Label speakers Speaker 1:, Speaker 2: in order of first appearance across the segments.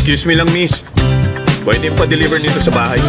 Speaker 1: Excuse me lang, miss. Pwede pa-deliver nito sa bahay.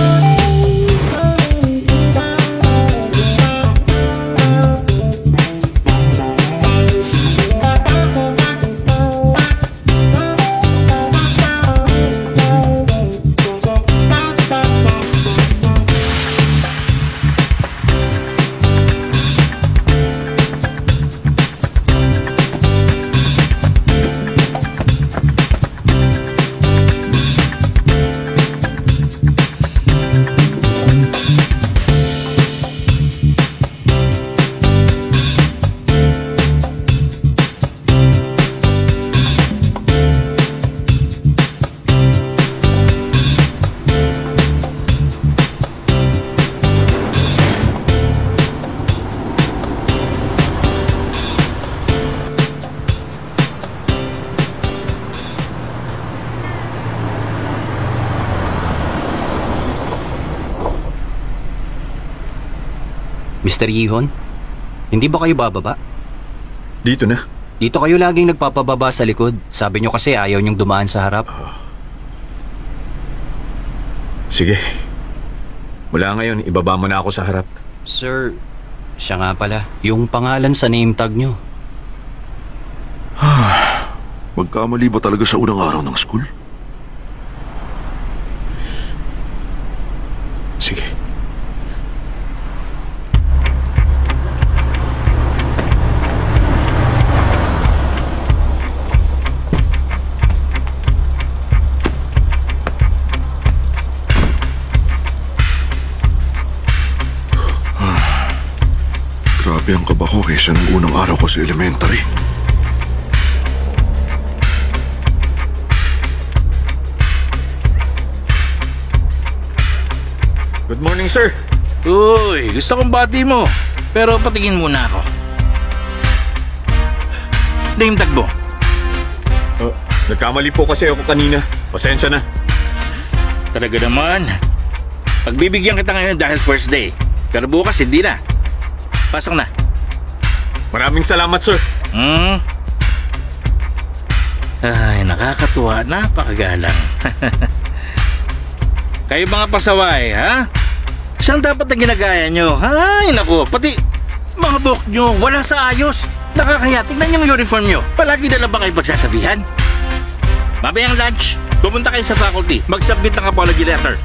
Speaker 2: Mr. Yihon, hindi ba kayo bababa?
Speaker 1: Dito na.
Speaker 2: Dito kayo laging nagpapababa sa likod. Sabi nyo kasi ayaw nyong dumaan sa harap.
Speaker 1: Sige. Mula ngayon, ibaba mo na ako sa harap.
Speaker 2: Sir, siya nga pala. Yung pangalan sa name tag nyo.
Speaker 3: Magkamali ba talaga sa unang araw ng school?
Speaker 1: Sige.
Speaker 3: Grabe ang kaba ko kaysa ng unang araw ko sa elementary.
Speaker 1: Good morning, sir.
Speaker 4: Uy, gusto kong bati mo. Pero patingin muna ako. Name tag mo.
Speaker 1: Nagkamali po kasi ako kanina. Pasensya na.
Speaker 4: Talaga naman. Pagbibigyan kita ngayon dahil first day. Pero bukas hindi na. Pasok na.
Speaker 1: Maraming salamat, sir.
Speaker 4: Ay, nakakatuwa. Napakagalang. Kayo mga pasaway, ha? Saan dapat na ginagaya nyo? Ay, naku, pati mga buhok nyo, wala sa ayos. Nakakaya, tingnan yung uniform nyo. Palagi na lang ba kayo pagsasabihan? Mamayang lunch, pumunta kayo sa faculty. Mag-submit ng apology letter.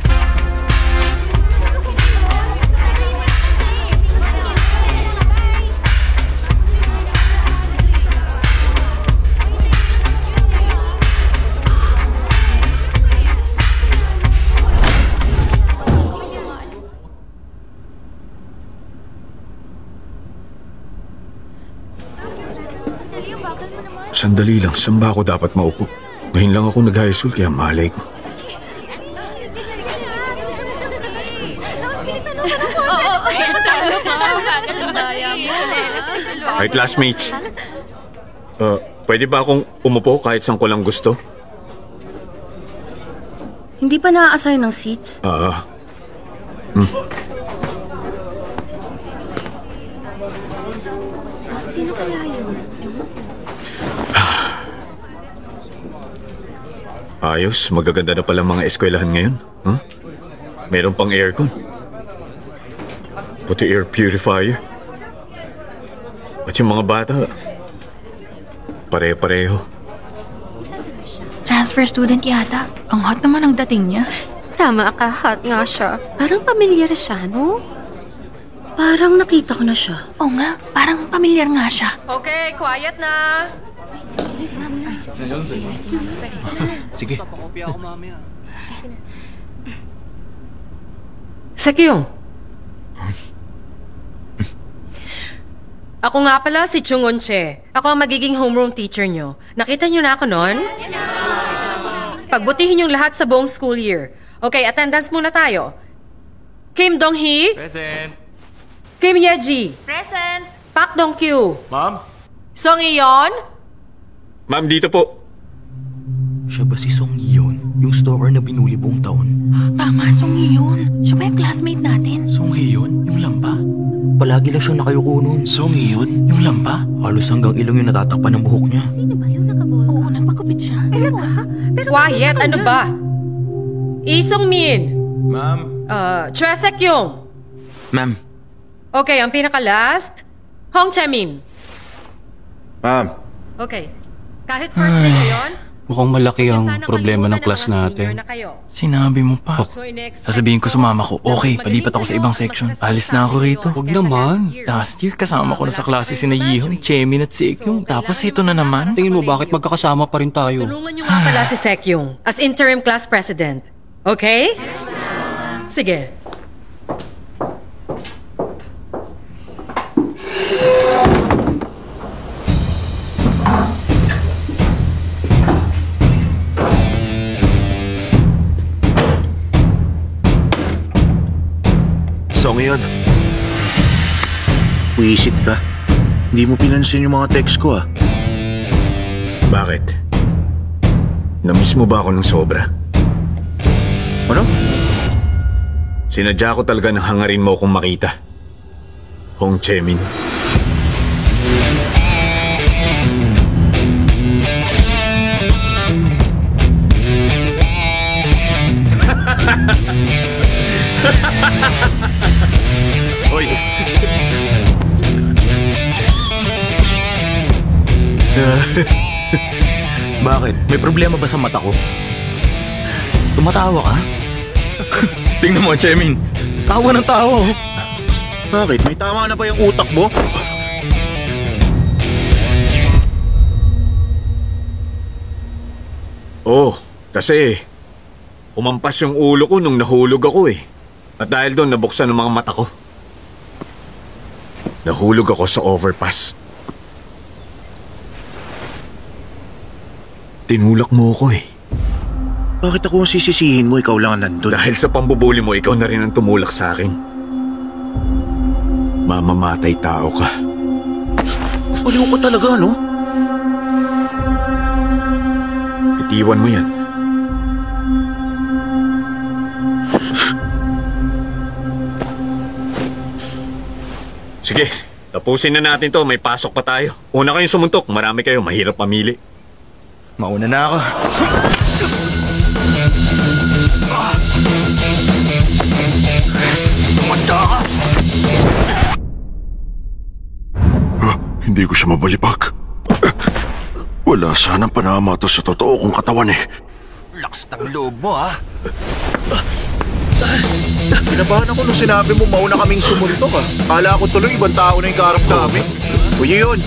Speaker 1: Sandali lang, saan ba ako dapat maupo? Ngayon lang ako nag-high school kaya malay ko. Hi, classmates. Pwede ba akong umupo kahit saan ko lang gusto?
Speaker 5: Hindi pa na-assign ng seats? Sino kaya yun?
Speaker 1: Ayos, magaganda na pala mga eskwelahan ngayon. Huh? Meron pang aircon. Pati air purifier. At yung mga bata, pare-pareho.
Speaker 6: Transfer student yata. Ang hot naman ang dating niya.
Speaker 5: Tama ka, hot nga siya. Parang pamilyar siya, no? Parang nakita ko na siya.
Speaker 6: Oo nga, parang pamilyar nga siya.
Speaker 7: Okay, quiet na.
Speaker 2: Sige.
Speaker 7: Sekyong. Ako nga pala si Chung Onche. Ako ang magiging homeroom teacher nyo. Nakita nyo na ako nun? Pagbutihin yung lahat sa buong school year. Okay, attendance muna tayo. Kim Dong-hee?
Speaker 8: Present.
Speaker 7: Kim Yeji?
Speaker 6: Present.
Speaker 7: Pak Dong-kyu?
Speaker 8: Ma'am?
Speaker 7: Song Iyon?
Speaker 1: Ma'am, dito po.
Speaker 9: Siya ba si Song Iyon? Yung stalker na binuli buong taon?
Speaker 6: Tama, Song Iyon. Siya ba yung classmate natin?
Speaker 9: Song Iyon? Yung lamba? Palagi lang siyang nakayuko nun.
Speaker 3: Song yun?
Speaker 9: Yung lampa? Halos hanggang ilong yung natatakpan ng buhok niya.
Speaker 5: Sino ba yung nakabola?
Speaker 6: Oo, nagpagupit siya.
Speaker 5: Talaga? Pero
Speaker 7: Quiet, ano ba? Isong Min.
Speaker 9: Ma'am?
Speaker 7: Choi Sekyung.
Speaker 9: Ma'am.
Speaker 7: Okay, ang pinaka-last, Hong Chae-min.
Speaker 3: Ma'am.
Speaker 7: Okay. Kahit first day ngayon,
Speaker 2: Mukhang malaki ang
Speaker 7: sanang
Speaker 2: problema ng
Speaker 7: kalimutan
Speaker 2: class
Speaker 7: mga senior
Speaker 2: natin.
Speaker 7: na kayo.
Speaker 9: Sinabi mo pa.
Speaker 7: So, in-expect
Speaker 9: Sasabihin ko
Speaker 7: ko
Speaker 9: sa mama ko,
Speaker 7: na
Speaker 9: okay,
Speaker 7: mas
Speaker 9: palipat ako sa ibang
Speaker 7: magaling
Speaker 9: section.
Speaker 7: kayo,
Speaker 9: Alis na ako rito.
Speaker 7: kaysa
Speaker 2: Huwag
Speaker 7: last
Speaker 2: naman.
Speaker 7: year.
Speaker 9: Last year, kasama ko na sa
Speaker 7: Wala
Speaker 9: klase
Speaker 7: pa
Speaker 9: si na
Speaker 7: kayo
Speaker 9: Yihong,
Speaker 7: battery.
Speaker 9: Chemin at Sekyung.
Speaker 7: So,
Speaker 9: Tapos
Speaker 7: kailangan
Speaker 9: ito na naman.
Speaker 2: Tingin mo bakit magkakasama pa rin tayo?
Speaker 7: Tulungan niyo nga pala si Sekyung as interim class president. Okay? Sige.
Speaker 3: Song yun?
Speaker 4: Wisit ka. Hindi mo pinansin yung mga text ko, ah.
Speaker 1: Bakit? Namiss mo ba ako ng sobra?
Speaker 4: Ano?
Speaker 1: Sinadya ko talaga na hangarin mo akong makita. Hong Chae-min. Hoy!
Speaker 9: Bakit? May problema ba sa mata ko? Tumatawa ka? Tingnan mo, Chemin. Tawa ng tawa, oh.
Speaker 4: Bakit? May tama na ba yung utak mo?
Speaker 1: Oo, kasi umampas yung ulo ko nung nahulog ako eh. At dahil doon nabuksan ang mga mata ko. Nahulog ako sa overpass. Tinulak mo ako eh.
Speaker 4: Bakit ako ang sisisihin mo? Ikaw lang ang nandun.
Speaker 1: Dahil sa pambubuli mo, ikaw na rin ang tumulak sa akin. Mamamatay tao ka.
Speaker 4: Baliw ko talaga, no?
Speaker 1: Itiwan mo yan. Sige, tapusin na natin to. May pasok pa tayo. Una kayong sumuntok. Marami kayo. Mahirap mamili.
Speaker 9: Mauna na ako.
Speaker 3: Hindi ko siya mabalibag. Wala sanang panama to sa totoo kong katawan eh.
Speaker 9: Lakas ng loob mo, ha?
Speaker 4: Kinabahan ako nung sinabi mo mauna kaming sumuntok, ah. Kala ko tuloy ibang tao na yung kaharap namin. Kuya yun,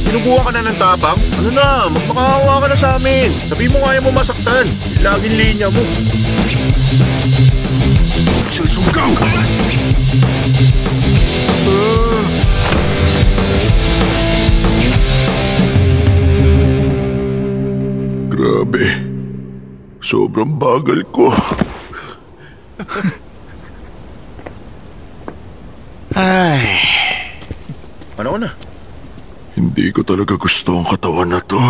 Speaker 4: sinubukan ka na ng tapang? Ano na, magmakaawa ka na sa amin. Sabi mo nga mo masaktan. Laging linya mo.
Speaker 3: Susugaw! Grabe. Sobrang bagal ko.
Speaker 4: Ay. Ano na?
Speaker 3: Hindi ko talaga gusto ang katawan na to.